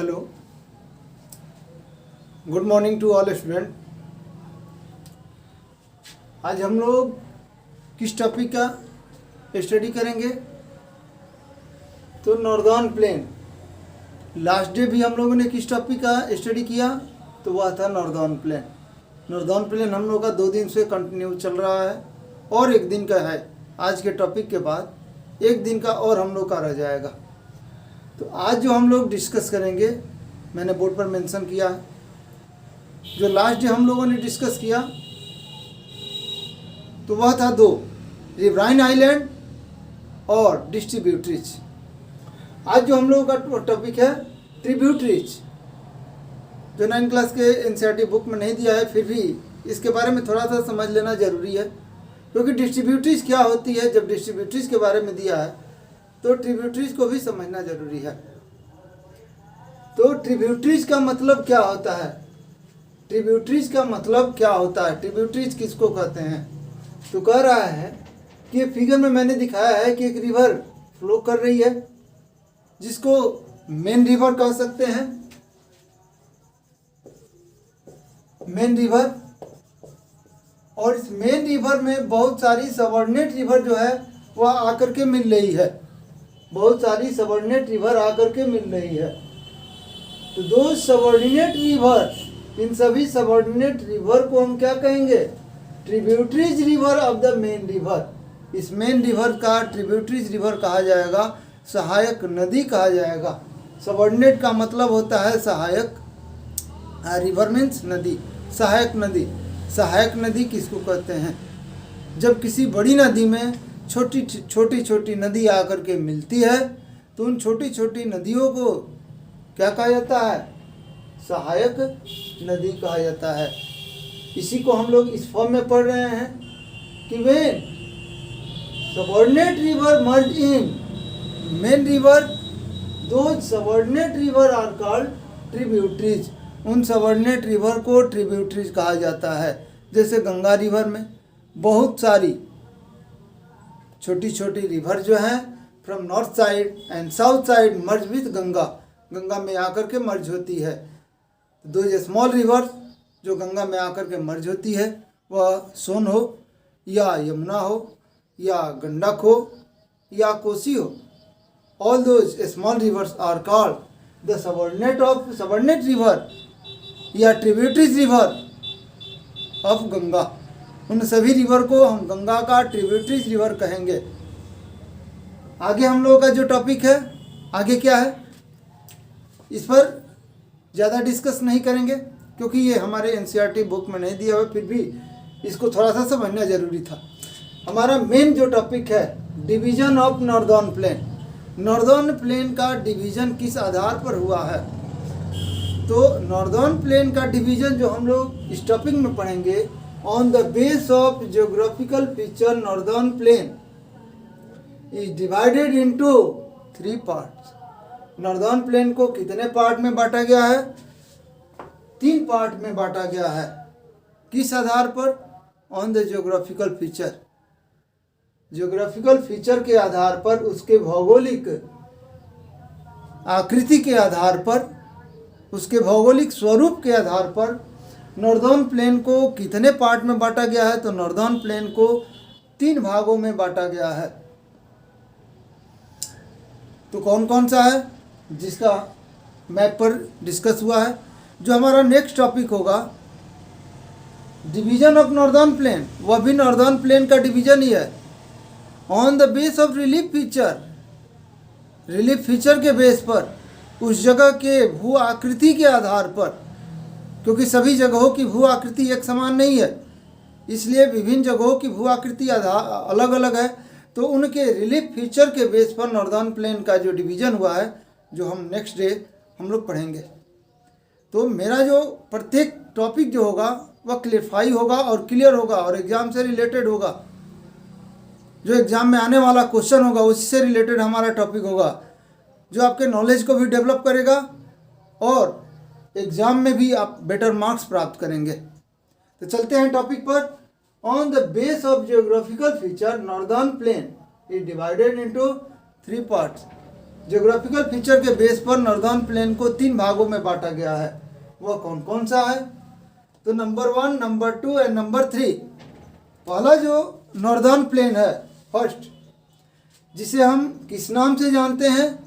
Hello, good morning to all student. आज हम लोग किस टॉपिक का स्टडी करेंगे? तो नॉर्दर्न प्लेन। लास्ट डे भी हम लोगों ने किस टॉपिक का स्टडी किया? तो वह था नॉर्दर्न प्लेन। नॉर्दर्न प्लेन हम लोग का 2 दिन से कंटिन्यू चल रहा है और 1 दिन का है। आज के टॉपिक के बाद 1 दिन का और हम लोग का रह जाएगा। तो आज जो हम लोग डिस्कस करेंगे, मैंने बोर्ड पर मेंशन किया है, जो लास्ट डे हम लोगों ने डिस्कस किया तो वह था 2, रिवराइन आइलैंड और डिस्ट्रीब्यूटरीज। आज जो हम लोगों का टॉपिक है ट्रिब्यूटरीज, जो 9 क्लास के एनसीईआरटी बुक में नहीं दिया है, फिर भी इसके बारे में थोड़ा सा समझ लेना ज़रूरी है, क्योंकि डिस्ट्रीब्यूटरीज क्या होती है। जब डिस्ट्रीब्यूटरीज के बारे में दिया है तो ट्रिब्यूटरीज को भी समझना ज़रूरी है। तो ट्रिब्यूटरीज का मतलब क्या होता है? ट्रिब्यूटरीज का मतलब क्या होता है? ट्रिब्यूटरीज किसको कहते हैं? तो कह रहा है कि फिगर में मैंने दिखाया है कि एक रिवर फ्लो कर रही है, जिसको मेन रिवर कह सकते हैं, मेन रिवर। और इस मेन रिवर में बहुत सारी सबऑर्डिनेट रिवर जो है वह आकर के मिल रही है, बहुत सारी सबऑर्डिनेट रिवर आकर के मिल रही है। तो 2 सबऑर्डिनेट रिवर, इन सभी सबऑर्डिनेट रिवर को हम क्या कहेंगे? Tributaries river of the main river. इस मेन रिवर का ट्रिब्यूटरीज रिवर कहा जाएगा, सहायक नदी कहा जाएगा। सबऑर्डिनेट का मतलब होता है सहायक, रिवर मीन्स नदी, सहायक नदी। सहायक नदी किसको कहते हैं? जब किसी बड़ी नदी में छोटी छोटी नदी आकर के मिलती है तो उन छोटी छोटी नदियों को क्या कहा जाता है? सहायक नदी कहा जाता है। इसी को हम लोग इस फॉर्म में पढ़ रहे हैं कि when subordinate river merge in main river, दो subordinate river are called tributaries. उन सबऑर्डिनेट रिवर को ट्रिब्यूटरीज कहा जाता है। जैसे गंगा रिवर में बहुत सारी छोटी छोटी रिवर जो हैं from north side and south side merge with Ganga, Ganga में आकर के मर्ज होती है। 2 स्मॉल रिवर जो गंगा में आकर के मर्ज होती है, वह सोन हो या यमुना हो या गंडक हो या कोसी हो, all those small rivers are called the subordinate of subordinate river या ट्रिब्यूटरीज रिवर ऑफ गंगा। उन सभी रिवर को हम गंगा का ट्रिब्यूटरीज रिवर कहेंगे। आगे हम लोगों का जो टॉपिक है, आगे क्या है, इस पर ज़्यादा डिस्कस नहीं करेंगे, क्योंकि ये हमारे एनसीईआरटी बुक में नहीं दिया हुआ, फिर भी इसको थोड़ा सा समझना ज़रूरी था। हमारा मेन जो टॉपिक है division of northern plane. Northern plain का डिवीज़न किस आधार पर हुआ है? तो नॉर्दर्न प्लेन का डिवीज़न जो हम लोग इस टॉपिक में पढ़ेंगे, on the base of geographical feature northern plane is divided into 3 parts. Northern plain को कितने पार्ट में बांटा गया है? 3 पार्ट में बांटा गया है। किस आधार पर? On the geographical feature. Geographical feature के आधार पर, उसके भौगोलिक आकृति के आधार पर, उसके भौगोलिक स्वरूप के आधार पर नॉर्दर्न प्लेन को कितने पार्ट में बांटा गया है? तो नॉर्दर्न प्लेन को 3 भागों में बांटा गया है। तो कौन कौन सा है, जिसका मैप पर डिस्कस हुआ है? जो हमारा नेक्स्ट टॉपिक होगा डिवीजन ऑफ नॉर्दर्न प्लेन, वह भी नॉर्दर्न प्लेन का डिवीजन ही है। On the base of relief feature, relief feature के बेस पर, उस जगह के भू आकृति के आधार पर, क्योंकि सभी जगहों की भू आकृति एक समान नहीं है, इसलिए विभिन्न जगहों की भू आकृति अलग अलग है। तो उनके रिलीफ फीचर के बेस पर नॉर्दर्न प्लेन का जो डिवीज़न हुआ है, जो हम नेक्स्ट डे हम लोग पढ़ेंगे। तो मेरा जो प्रत्येक टॉपिक जो होगा वह क्लियरफाई होगा और क्लियर होगा और एग्ज़ाम से रिलेटेड होगा। जो एग्ज़ाम में आने वाला क्वेश्चन होगा उसी से रिलेटेड हमारा टॉपिक होगा, जो आपके नॉलेज को भी डेवलप करेगा और एग्ज़ाम में भी आप बेटर मार्क्स प्राप्त करेंगे। तो चलते हैं टॉपिक पर। On the base of geographical feature northern plane is divided into 3 parts. Geographical feature के बेस पर नॉर्दर्न प्लेन को 3 भागों में बांटा गया है। वह कौन कौन सा है? तो नंबर 1, नंबर 2 एंड नंबर 3। पहला जो नॉर्दर्न प्लेन है फर्स्ट, जिसे हम किस नाम से जानते हैं?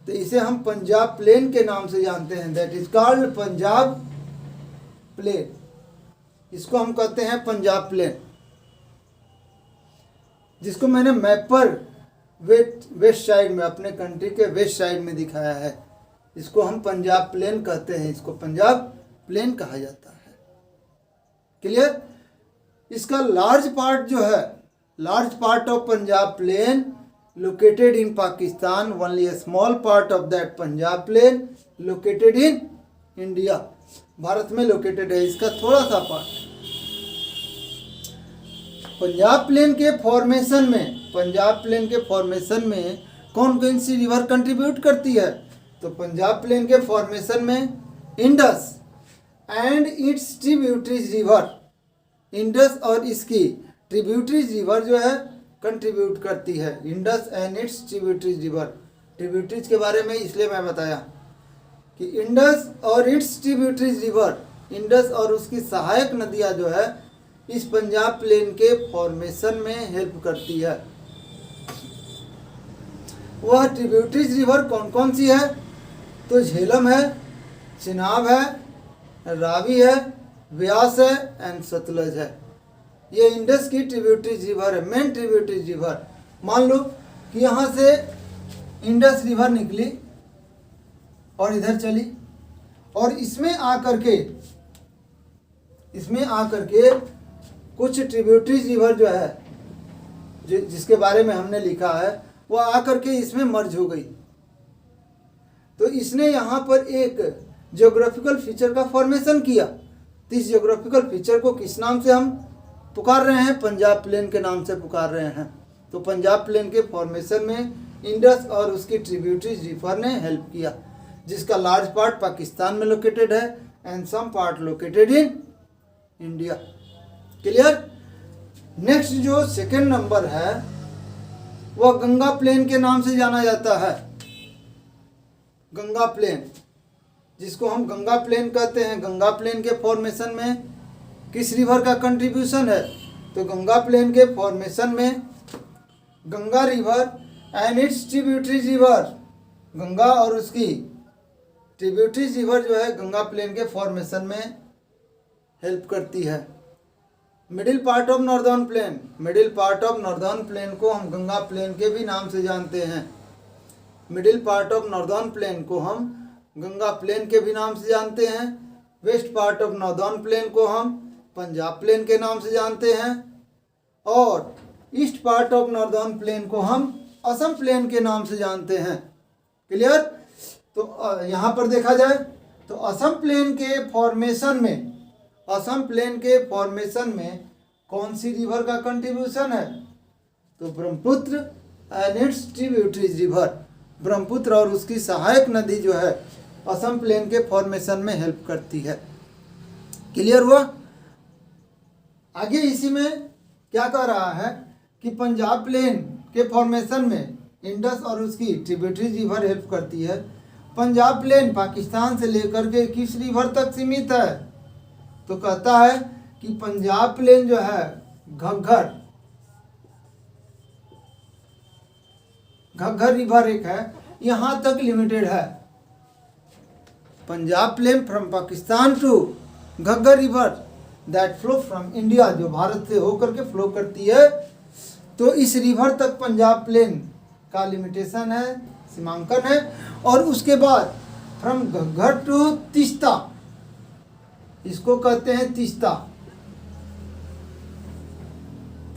तो इसे हम पंजाब प्लेन के नाम से जानते हैं। That is called Punjab plain. इसको हम कहते हैं पंजाब प्लेन, जिसको मैंने मैप पर वेस्ट साइड में, अपने कंट्री के वेस्ट साइड में दिखाया है। इसको हम पंजाब प्लेन कहते हैं, इसको पंजाब प्लेन कहा जाता है। क्लियर? इसका लार्ज पार्ट जो है, large part of Punjab plain located in Pakistan, only a small part of that Punjab plain located in India। Bharat में लोकेटेड है इसका थोड़ा सा पार्ट। पंजाब प्लेन के फॉर्मेशन में, पंजाब प्लेन के फॉर्मेशन में कौन कौन सी रिवर कंट्रीब्यूट करती है? तो पंजाब प्लेन के फॉर्मेशन में Indus and its tributaries river, Indus और इसकी ट्रिब्यूटरीज रिवर जो है कंट्रीब्यूट करती है। Indus and its tributaries river, tributaries के बारे में इसलिए मैं बताया कि इंडस और इट्स ट्रिब्यूटरीज रिवर, इंडस और उसकी सहायक नदियाँ जो है इस पंजाब प्लेन के फॉर्मेशन में हेल्प करती है। वह ट्रिब्यूटरीज रिवर कौन कौन सी है? तो झेलम है, चिनाब है, रावी है, व्यास है एंड सतलज है। ये इंडस की ट्रिब्यूटरीज रिवर है, मेन ट्रिब्यूटरीज रिवर। मान लो कि यहाँ से इंडस रिवर निकली और इधर चली, और इसमें आकर के कुछ ट्रिब्यूटरीज रिवर जो है, जिसके बारे में हमने लिखा है, वो आकर के इसमें मर्ज हो गई। तो इसने यहाँ पर एक ज्योग्राफिकल फीचर का फॉर्मेशन किया। तो इस ज्योग्राफिकल फीचर को किस नाम से हम पुकार रहे हैं? पंजाब प्लेन के नाम से पुकार रहे हैं। तो पंजाब प्लेन के फॉर्मेशन में इंडस और उसकी ट्रिब्यूटरीज रिवर ने हेल्प किया, जिसका लार्ज पार्ट पाकिस्तान में लोकेटेड है and some part located in India. Clear? Next जो सेकेंड नंबर है वह गंगा प्लेन के नाम से जाना जाता है। गंगा प्लेन, जिसको हम गंगा प्लेन कहते हैं। गंगा प्लेन के फॉर्मेशन में किस रिवर का कंट्रीब्यूशन है? तो गंगा प्लेन के फॉर्मेशन में Ganga river and its tributaries river, Ganga और उसकी ट्रिब्यूटरीज रिवर जो है गंगा प्लेन के फॉर्मेशन में हेल्प करती है। Middle part of northern plane, middle part of northern plain को हम गंगा प्लेन के भी नाम से जानते हैं। Middle part of northern plain को हम गंगा प्लेन के भी नाम से जानते हैं। West part of northern plain को हम पंजाब प्लेन के नाम से जानते हैं, और east part of northern plain को हम असम प्लेन के नाम से जानते हैं। क्लियर? तो यहाँ पर देखा जाए तो असम प्लेन के फॉर्मेशन में, असम प्लेन के फॉर्मेशन में कौन सी रिवर का कंट्रीब्यूशन है? तो Brahmaputra and its tributaries river, Brahmaputra और उसकी सहायक नदी जो है असम प्लेन के फॉर्मेशन में हेल्प करती है। क्लियर हुआ? आगे इसी में क्या कह रहा है कि पंजाब प्लेन के फॉर्मेशन में इंडस और उसकी ट्रिब्यूटरीज रिवर हेल्प करती है। पंजाब प्लेन पाकिस्तान से लेकर के किस रिवर तक सीमित है? तो कहता है कि पंजाब प्लेन जो है घग्गर रिवर एक है, यहाँ तक लिमिटेड है। Punjab plain from Pakistan to Ghaggar river that flow from India, जो भारत से होकर के फ्लो करती है। तो इस रिवर तक पंजाब प्लेन का लिमिटेशन है, सीमांकन है। और उसके बाद फ्रॉम घग्गर टू तीस्ता, इसको कहते हैं Teesta,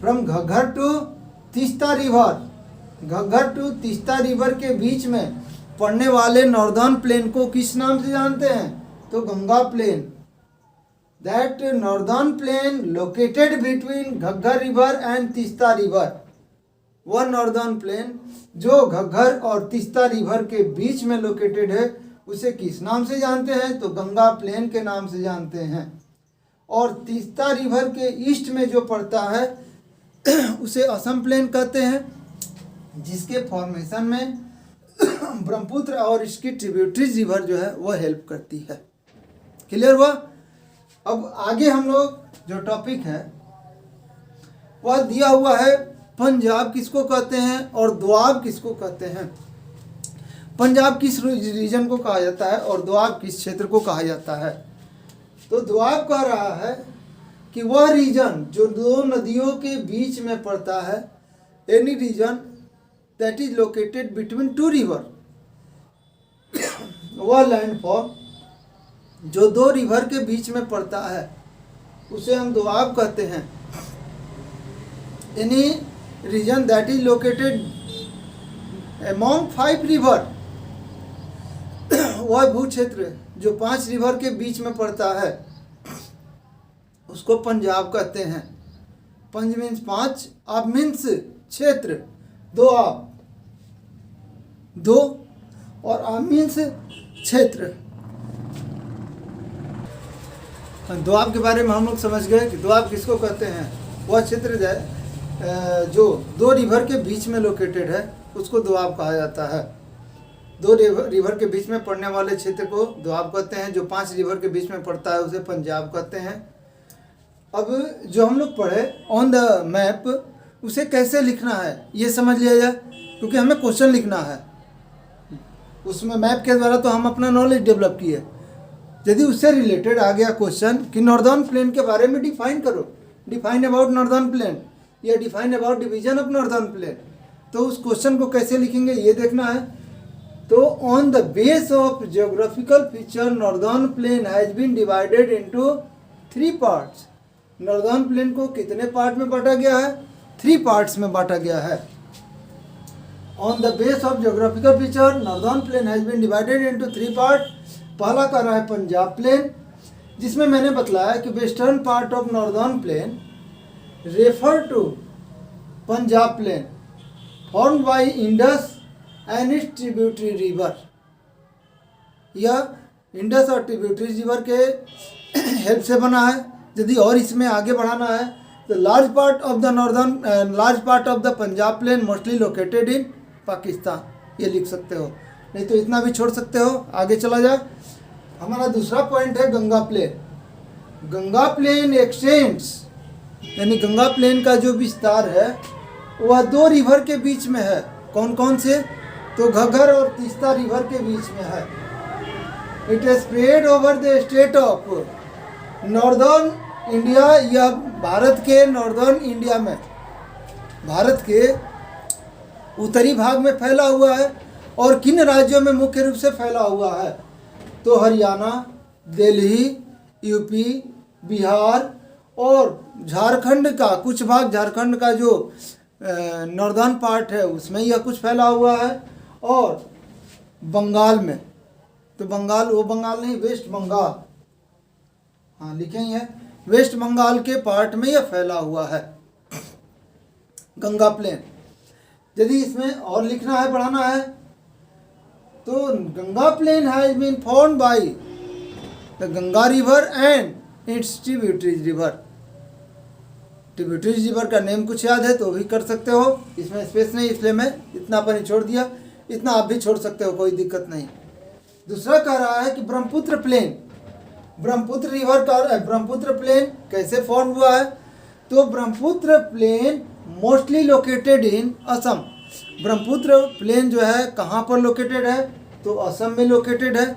from Ghaggar to Teesta river, Ghaggar to Teesta river के बीच में पड़ने वाले नॉर्दर्न प्लेन को किस नाम से जानते हैं? तो Ganga plain. That northern plain located between Ghaggar river and Teesta river, वह नॉर्दर्न प्लेन जो घग्गर और तीस्ता रिवर के बीच में लोकेटेड है, उसे किस नाम से जानते हैं? तो गंगा प्लेन के नाम से जानते हैं। और तीस्ता रिवर के ईस्ट में जो पड़ता है उसे असम प्लेन कहते हैं, जिसके फॉर्मेशन में ब्रह्मपुत्र और इसकी ट्रिब्यूटरीज रिवर जो है वो हेल्प करती है। क्लियर हुआ? अब आगे हम लोग जो टॉपिक है वह दिया हुआ है पंजाब किसको कहते हैं और दोआब किसको कहते हैं। पंजाब किस रीजन को कहा जाता है और दोआब किस क्षेत्र को कहा जाता है। तो दोआब कह रहा है कि वह रीजन जो दो नदियों के बीच में पड़ता है, any region that is located between two river, वह लैंडफॉर्म जो दो रिवर के बीच में पड़ता है उसे हम दोआब कहते हैं। Any region that is located among 5 river, वह भू क्षेत्र जो 5 रिवर के बीच में पड़ता है उसको पंजाब कहते हैं। पंज मीन्स 5, अब मीन्स क्षेत्र, दोआब, दो और अब मीन्स क्षेत्र। दोआब के बारे में हम लोग समझ गए कि दोआब किसको कहते हैं। वह क्षेत्र जो दो रिवर के बीच में लोकेटेड है उसको दोआब कहा जाता है। दो रिवर के बीच में पड़ने वाले क्षेत्र को दोआब कहते हैं। जो 5 रिवर के बीच में पड़ता है उसे पंजाब कहते हैं। अब जो हम लोग पढ़े ऑन द मैप, उसे कैसे लिखना है ये समझ लिया जाए, क्योंकि हमें क्वेश्चन लिखना है। उसमें मैप के द्वारा तो हम अपना नॉलेज डेवलप किए। यदि उससे रिलेटेड आ गया क्वेश्चन कि नॉर्दर्न प्लेन के बारे में डिफाइन करो, डिफाइन अबाउट नॉर्दर्न प्लेन या define about division of northern plane, तो उस क्वेश्चन को कैसे लिखेंगे ये देखना है। तो on the base of geographical feature northern plain has been divided into 3 parts. Northern plain को कितने पार्ट में बांटा गया है? 3 पार्ट्स में बांटा गया है। On the base of geographical feature northern plain has been divided into 3 part. पहला कर रहा है पंजाब प्लेन, जिसमें मैंने बतलाया कि western part of northern plain refer to Punjab plain formed by Indus and its tributary river. यह इंडस और ट्रिब्यूटरी रिवर के हेल्प से बना है। यदि और इसमें आगे बढ़ाना है तो large part of the Punjab plain mostly located in Pakistan, ये लिख सकते हो। नहीं तो इतना भी छोड़ सकते हो। आगे चला जाए, हमारा दूसरा पॉइंट है Ganga plain. Ganga plain extends, यानी गंगा प्लेन का जो विस्तार है वह 2 रिवर के बीच में है। कौन कौन से? तो घग्गर और तीस्ता रिवर के बीच में है। It is spread over the state of northern India, या भारत के नॉर्दर्न इंडिया में, भारत के उत्तरी भाग में फैला हुआ है। और किन राज्यों में मुख्य रूप से फैला हुआ है? तो हरियाणा, दिल्ली, यूपी, बिहार और झारखंड का कुछ भाग, झारखंड का जो नॉर्दर्न पार्ट है उसमें यह कुछ फैला हुआ है। और बंगाल में, तो बंगाल, वो बंगाल नहीं, वेस्ट बंगाल, हाँ लिखेंगे, वेस्ट बंगाल के पार्ट में यह फैला हुआ है गंगा प्लेन। यदि इसमें और लिखना है, बढ़ाना है, तो Ganga plain has been formed by the Ganga river and its tributaries river. Tributaries river का नेम कुछ याद है तो भी कर सकते हो, इसमें स्पेस नहीं इसलिए मैं इतना पर ही छोड़ दिया। इतना आप भी छोड़ सकते हो, कोई दिक्कत नहीं। दूसरा कह रहा है कि ब्रह्मपुत्र प्लेन, ब्रह्मपुत्र रिवर का ब्रह्मपुत्र प्लेन कैसे फॉर्म हुआ है? तो Brahmaputra plain mostly located in Assam. Brahmaputra plain जो है कहाँ पर लोकेटेड है? तो असम में लोकेटेड है।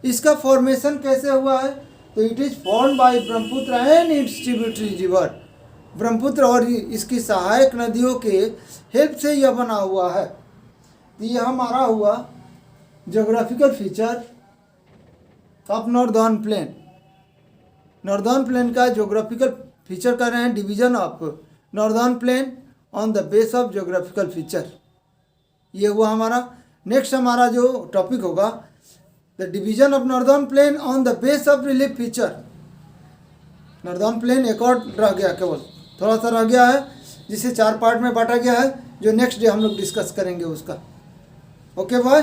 इसका फॉर्मेशन कैसे हुआ है? तो it is formed by Brahmaputra and its tributary river. Brahmaputra और इसकी सहायक नदियों के हेल्प से यह बना हुआ है। तो यह हमारा हुआ geographical feature of northern plane. Northern plain का ज्योग्राफिकल फीचर कर रहे हैं, division of northern plane on the base of geographical feature. ये हुआ हमारा। नेक्स्ट हमारा जो टॉपिक होगा the division of northern plane on the base of relief feature. Northern plane एक और रह गया, केवल थोड़ा सा रह गया है, जिसे 4 पार्ट में बांटा गया है, जो नेक्स्ट डे हम लोग डिस्कस करेंगे उसका। Okay bye.